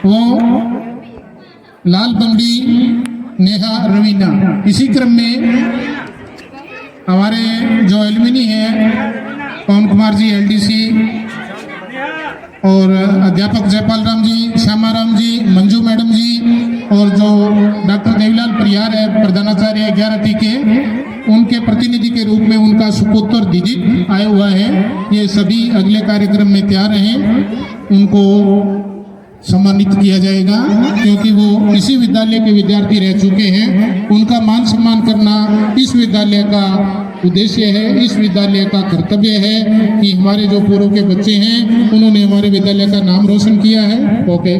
वो लाल बंगड़ी नेहा रवीना। इसी क्रम में हमारे जो एलुमिनी हैं पवन कुमार जी एलडीसी और अध्यापक जयपाल राम जी, श्यामा राम जी, मंजू मैडम जी और जो डॉक्टर देवीलाल परिहार है प्रधानाचार्य 11वीं के, उनके प्रतिनिधि के रूप में उनका सुपुत्र दिजित आया हुआ है। ये सभी अगले कार्यक्रम में तैयार हैं, उनको सम्मानित किया जाएगा क्योंकि वो इसी विद्यालय के विद्यार्थी रह चुके हैं। उनका मान सम्मान करना इस विद्यालय का उद्देश्य है, इस विद्यालय का कर्तव्य है कि हमारे जो पूर्व के बच्चे हैं उन्होंने हमारे विद्यालय का नाम रोशन किया है। ओके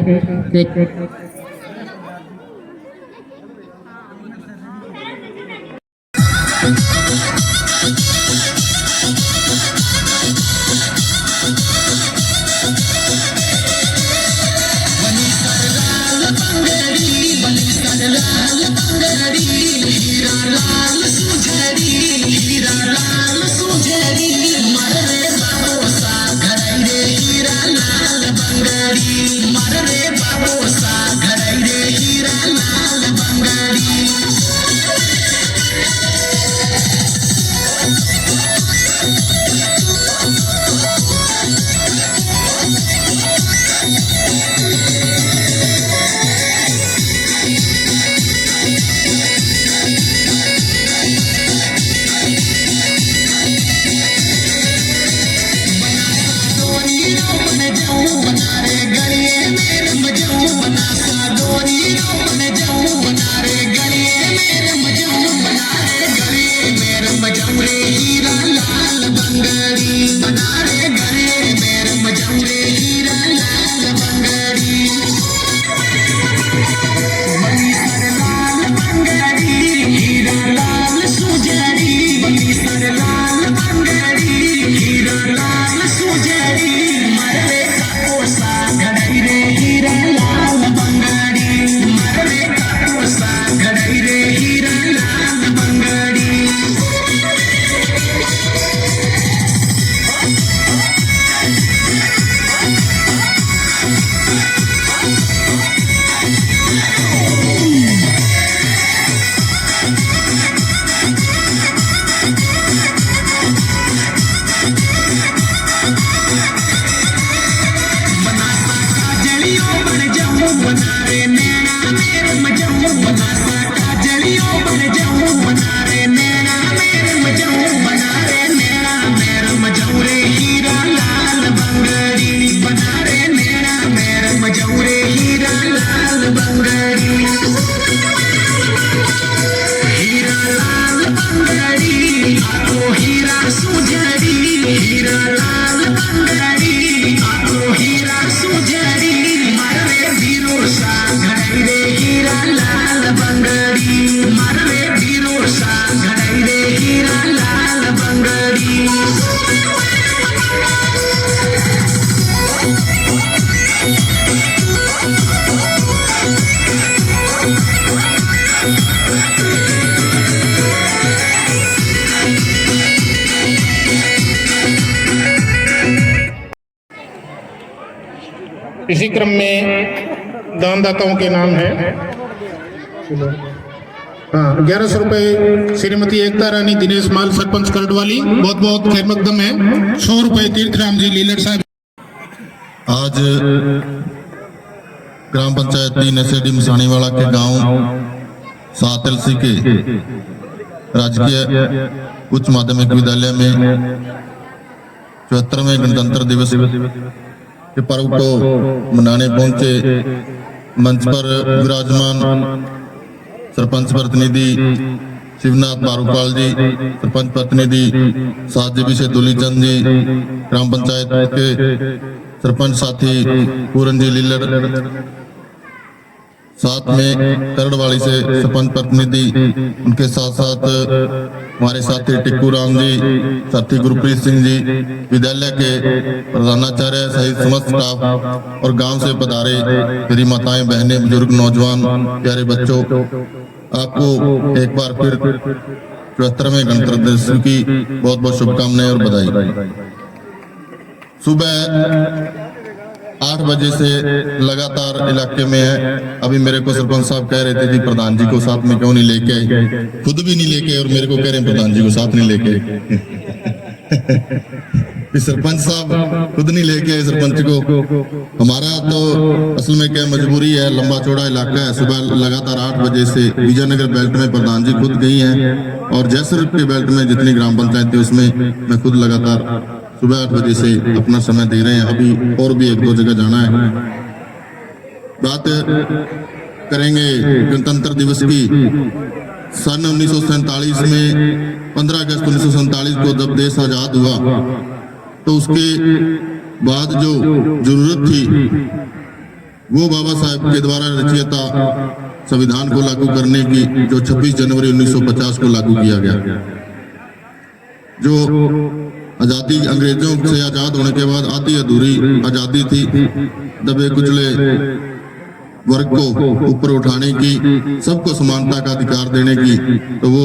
इसी क्रम में दानदाताओं के नाम है। हाँ, 1100 रुपए श्रीमती एकता रानी दिनेश माल सरपंच करडवाली, बहुत बहुत खैर मकदम है। 100 रुपए तीर्थराम जी लीलर साहब। आज ग्राम पंचायत 3 एसडी मसाणीवाला के गांव 7 LC के राजकीय उच्च माध्यमिक विद्यालय में 74वें गणतंत्र दिवस के पर्व को मनाने पहुंचे। मंच पर विराजमान सरपंच प्रतिनिधि शिवनाथ बारूपाल जी, सरपंच प्रतिनिधि साहब से दुलीचंद जी, ग्राम पंचायत के सरपंच साथी पूरन जी लीलर, साथ में करड़वाली से सरपंच प्रतिनिधि, उनके साथ साथ हमारे साथी टिक्कू राम जी, साथी गुरप्रीत सिंह जी, विद्यालय के प्रधानाचार्य सहित समस्त स्टाफ और गांव से पधारे मेरी माताएं, बहनें, बुजुर्ग, नौजवान, प्यारे बच्चों, आपको एक बार फिर 74वें गणतंत्र दिवस की बहुत बहुत शुभकामनाएं और बधाई। सुबह 8 बजे से लगातार इलाके में है। अभी मेरे को सरपंच साहब कह रहे थे कि प्रधान जी को साथ में क्यों नहीं लेके आए, खुद भी नहीं लेके आए और मेरे को कह रहे हैं प्रधान जी को साथ नहीं लेके आए। कि सरपंच साहब खुद नहीं लेके आए सरपंच को। हमारा तो असल में क्या मजबूरी है, लंबा चौड़ा इलाका है। सुबह लगातार 8 बजे से विजयनगर बेल्ट में प्रधान जी खुद गई हैं और जैसर के बेल्ट में जितनी ग्राम पंचायत है उसमें मैं खुद लगातार सुबह 8 बजे से अपना समय दे रहे हैं। अभी और भी 1-2 जगह जाना है। बात करेंगे गणतंत्र दिवस की। सन 1947 में 15 अगस्त 1947 को जब देश आजाद हुआ तो उसके बाद जो जरूरत थी वो बाबा साहब के द्वारा रचयिता संविधान को लागू करने की, जो 26 जनवरी 1950 को लागू किया गया। जो आजादी अंग्रेजों से आजाद होने के बाद आधी अधूरी आजादी थी, दबे कुचले वर्ग को ऊपर उठाने की, सबको समानता का अधिकार देने की, तो वो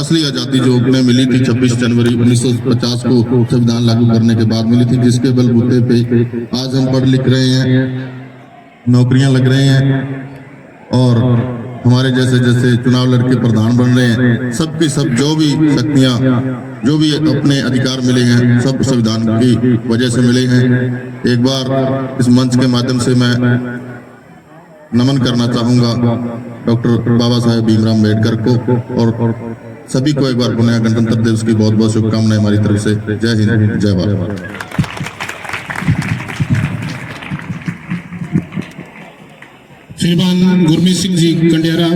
असली आजादी जो हमें मिली थी 26 जनवरी 1950 को संविधान लागू करने के बाद मिली थी, जिसके बलबूते पे आज हम पढ़ लिख रहे हैं, नौकरियां लग रहे हैं और हमारे जैसे जैसे चुनाव लड़के प्रधान बन रहे हैं। सबकी सब जो भी शक्तियां, जो भी अपने अधिकार मिले हैं, सब संविधान की वजह से मिले हैं। एक बार इस मंच के माध्यम से मैं नमन करना चाहूंगा डॉक्टर बाबा साहेब भीमराव अम्बेडकर को और सभी को एक बार पुनः गणतंत्र दिवस की बहुत बहुत शुभकामनाएं हमारी तरफ से। जय हिंद, जय भारत। श्रीमान गुरमीत सिंह जी कंडियारा,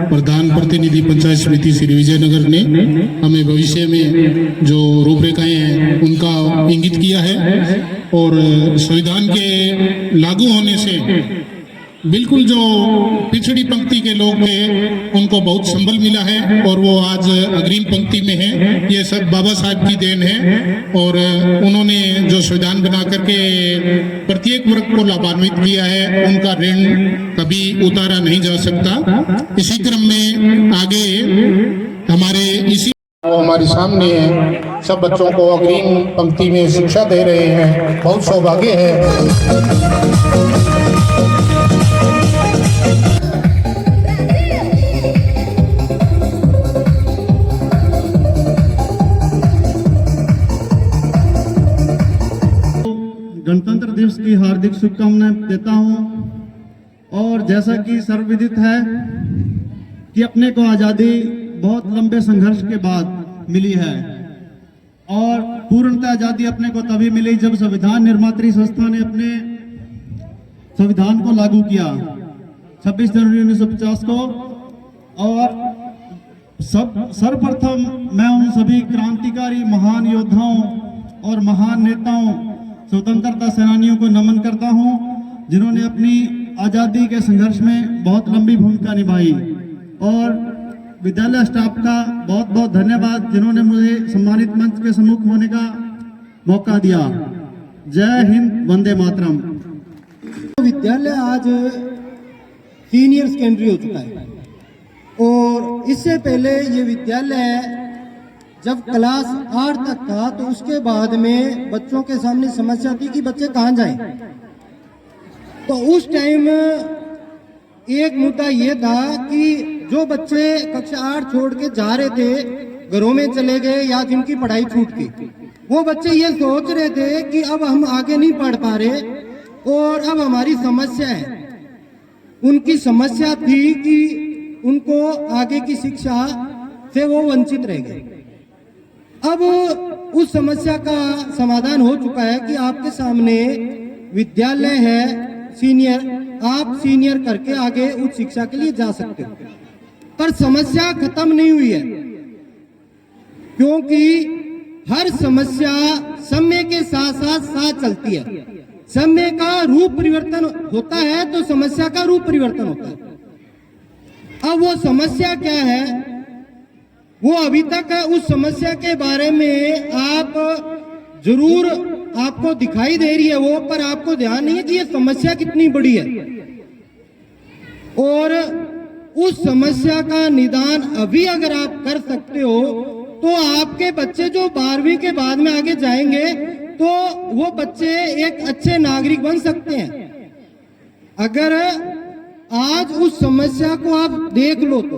प्रधान प्रतिनिधि पंचायत समिति श्री विजयनगर ने हमें भविष्य में जो रूपरेखाएं हैं उनका इंगित किया है और संविधान के लागू होने से बिल्कुल जो पिछड़ी पंक्ति के लोग थे उनको बहुत संबल मिला है और वो आज अग्रिम पंक्ति में है। ये सब बाबा साहब की देन है और उन्होंने जो संविधान बना करके प्रत्येक वर्ग को लाभान्वित किया है, उनका ऋण कभी उतारा नहीं जा सकता। इसी क्रम में आगे हमारे इसी वो हमारे सामने है, सब बच्चों को अग्रिम पंक्ति में शिक्षा दे रहे हैं। बहुत सौभाग्य है। गणतंत्र दिवस की हार्दिक शुभकामनाएं देता हूं और जैसा कि सर्वविदित है कि अपने को आज़ादी बहुत लंबे संघर्ष के बाद मिली है और पूर्णतः आज़ादी अपने को तभी मिली जब संविधान निर्मात्री संस्था ने अपने संविधान को लागू किया 26 जनवरी 1950 को। और सर्वप्रथम मैं उन सभी क्रांतिकारी महान योद्धाओं और महान नेताओं, स्वतंत्रता सेनानियों को नमन करता हूं जिन्होंने अपनी आज़ादी के संघर्ष में बहुत लंबी भूमिका निभाई और विद्यालय स्टाफ का बहुत बहुत धन्यवाद जिन्होंने मुझे सम्मानित मंच के सम्मुख होने का मौका दिया। जय हिंद, वंदे मातरम। विद्यालय आज सीनियर सेकेंडरी हो चुका है और इससे पहले ये विद्यालय जब क्लास 8 तक था तो उसके बाद में बच्चों के सामने समस्या थी कि बच्चे कहाँ जाएं। तो उस टाइम एक मुद्दा ये था कि जो बच्चे कक्षा 8 छोड़ के जा रहे थे, घरों में चले गए या जिनकी पढ़ाई छूट गई, वो बच्चे ये सोच रहे थे कि अब हम आगे नहीं पढ़ पा रहे और अब हमारी समस्या है। उनकी समस्या थी कि उनको आगे की शिक्षा से वो वंचित रह गए। अब उस समस्या का समाधान हो चुका है कि आपके सामने विद्यालय है सीनियर, आप सीनियर करके आगे उच्च शिक्षा के लिए जा सकते हो। पर समस्या खत्म नहीं हुई है क्योंकि हर समस्या समय के साथ साथ साथ चलती है। समय का रूप परिवर्तन होता है तो समस्या का रूप परिवर्तन होता है। अब वो समस्या क्या है, वो अभी तक उस समस्या के बारे में आप जरूर आपको दिखाई दे रही है वो, पर आपको ध्यान नहीं है कि ये समस्या कितनी बड़ी है और उस समस्या का निदान अभी अगर आप कर सकते हो तो आपके बच्चे जो 12वीं के बाद में आगे जाएंगे तो वो बच्चे एक अच्छे नागरिक बन सकते हैं। अगर आज उस समस्या को आप देख लो तो,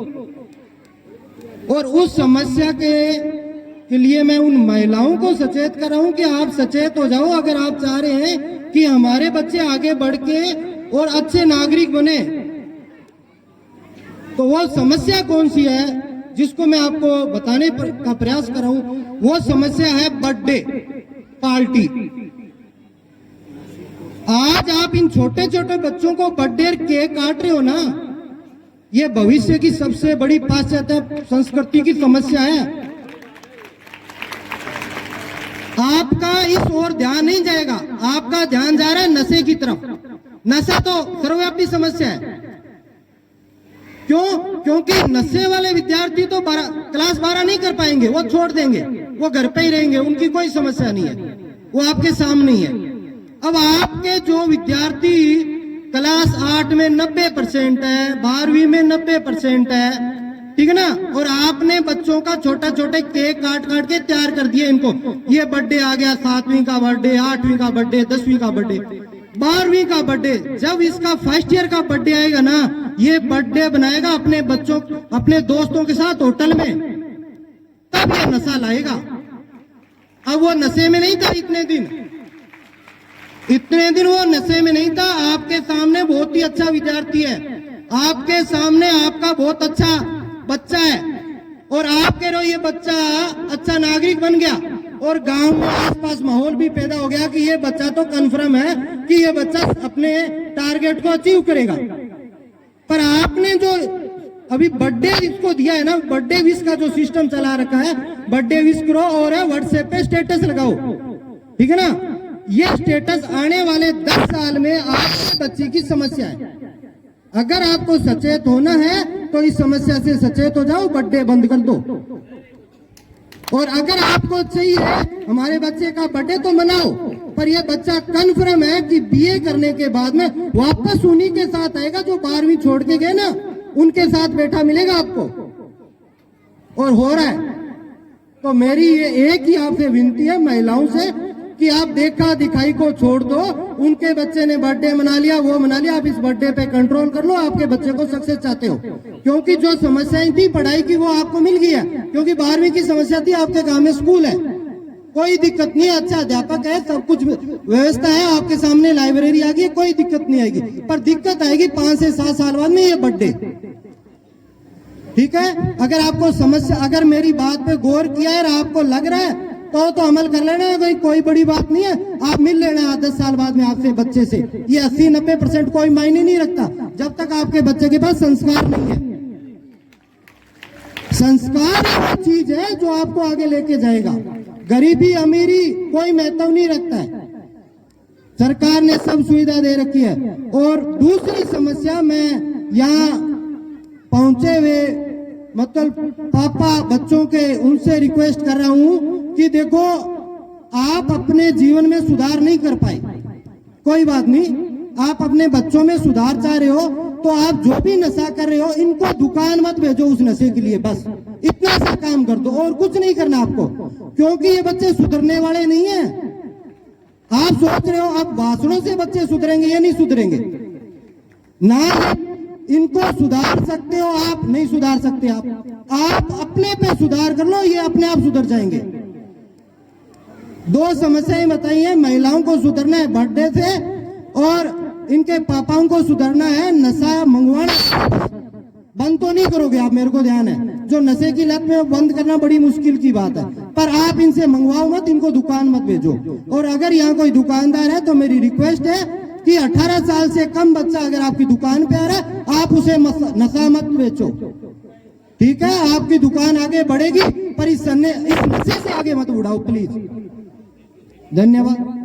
और उस समस्या के लिए मैं उन महिलाओं को सचेत कर रहा हूं कि आप सचेत हो जाओ। अगर आप चाह रहे हैं कि हमारे बच्चे आगे बढ़ के और अच्छे नागरिक बने, तो वो समस्या कौन सी है जिसको मैं आपको बताने का प्रयास कर रहा हूं, वो समस्या है बर्थडे पार्टी। आज आप इन छोटे छोटे बच्चों को बर्थडे केक काट रहे हो ना, ये भविष्य की सबसे बड़ी पाश्चात्य संस्कृति की समस्या है। आपका इस ओर ध्यान नहीं जाएगा, आपका ध्यान जा रहा है नशे की तरफ। नशा तो सर्वव्यापी समस्या है। क्यों? क्योंकि नशे वाले विद्यार्थी तो क्लास 12 नहीं कर पाएंगे, वो छोड़ देंगे, वो घर पे ही रहेंगे, उनकी कोई समस्या नहीं है, वो आपके सामने ही है। अब आपके जो विद्यार्थी क्लास 8 में 90% है, 12वीं में 90% है, ठीक है ना, और आपने बच्चों का छोटा छोटे केक काट काट के तैयार कर दिए इनको। ये बर्थडे आ गया, 7वीं का बर्थडे, 8वीं का बर्थडे, 10वीं का बर्थडे, 12वीं का बर्थडे। जब इसका फर्स्ट ईयर का बर्थडे आएगा ना, ये बर्थडे बनाएगा अपने बच्चों, अपने दोस्तों के साथ होटल में, तब ये नशा लाएगा। अब वो नशे में नहीं था इतने दिन वो नशे में नहीं था। आपके सामने बहुत ही अच्छा विद्यार्थी है, आपके सामने आपका बहुत अच्छा बच्चा है, और आप कह रहे हो ये बच्चा अच्छा नागरिक बन गया, और गांव में आसपास माहौल भी पैदा हो गया कि ये बच्चा तो कन्फर्म है कि ये बच्चा अपने टारगेट को अचीव करेगा। पर आपने जो अभी बर्थडे इसको दिया है ना, बर्थडे विश का जो सिस्टम चला रखा है, बर्थडे विश करो और व्हाट्सएप पे स्टेटस लगाओ, ठीक है ना, ये स्टेटस आने वाले 10 साल में आपके बच्चे की समस्या है। अगर आपको सचेत होना है तो इस समस्या से सचेत हो जाओ, बर्थडे बंद कर दो। और अगर आपको चाहिए हमारे बच्चे का बर्थडे तो मनाओ, पर यह बच्चा कन्फर्म है कि बीए करने के बाद में वापस उन्हीं के साथ आएगा जो 12वीं छोड़ के गए ना, उनके साथ बैठा मिलेगा आपको, और हो रहा है। तो मेरी ये एक ही आपसे विनती है महिलाओं से कि आप देखा दिखाई को छोड़ दो। उनके बच्चे ने बर्थडे मना लिया, वो मना लिया, आप इस बर्थडे पे कंट्रोल कर लो। आपके बच्चे को सक्सेस चाहते हो, क्योंकि जो समस्याएं थी पढ़ाई की वो आपको मिल गई है, क्योंकि 12वीं की समस्या थी, आपके गांव में स्कूल है, कोई दिक्कत नहीं है, अच्छा अध्यापक है, सब कुछ व्यवस्था है, आपके सामने लाइब्रेरी आ गई, कोई दिक्कत नहीं आएगी। पर दिक्कत आएगी 5 से 7 साल बाद में ये बर्थडे, ठीक है। अगर आपको समस्या, अगर मेरी बात पे गौर किया है और आपको लग रहा है तो अमल कर लेना है, कोई बड़ी बात नहीं है। आप मिल लेना 10 साल बाद में आपसे बच्चे से, ये 80-90% कोई मायने नहीं रखता जब तक आपके बच्चे के पास संस्कार नहीं है। संस्कार वो चीज है जो आपको आगे लेके जाएगा। गरीबी अमीरी कोई महत्व नहीं रखता है, सरकार ने सब सुविधा दे रखी है। और दूसरी समस्या, मैं यहाँ पहुंचे हुए मतलब पापा बच्चों के उनसे रिक्वेस्ट कर रहा हूं कि देखो, आप अपने जीवन में सुधार नहीं कर पाए, कोई बात नहीं, आप अपने बच्चों में सुधार चाह रहे हो तो आप जो भी नशा कर रहे हो इनको दुकान मत भेजो उस नशे के लिए, बस इतना सा काम कर दो और कुछ नहीं करना आपको, क्योंकि ये बच्चे सुधरने वाले नहीं है। आप सोच रहे हो अब भाषणों से बच्चे सुधरेंगे, ये नहीं सुधरेंगे ना, इनको सुधार सकते हो आप, नहीं सुधार सकते आप अपने पे सुधार कर लो, ये अपने आप सुधर जाएंगे। 2 समस्याएं बताई हैं, महिलाओं को सुधरना है बर्थडे से, और इनके पापाओं को सुधरना है नशा मंगवाना। बंद तो नहीं करोगे आप, मेरे को ध्यान है, जो नशे की लत में बंद करना बड़ी मुश्किल की बात है, पर आप इनसे मंगवाओ मत, इनको दुकान मत भेजो। और अगर यहाँ कोई दुकानदार है तो मेरी रिक्वेस्ट है कि 18 साल से कम बच्चा अगर आपकी दुकान पे आ रहा है, आप उसे नशा मत बेचो, ठीक है। आपकी दुकान आगे बढ़ेगी, पर इस नशे से आगे मत बढ़ाओ प्लीज। धन्यवाद।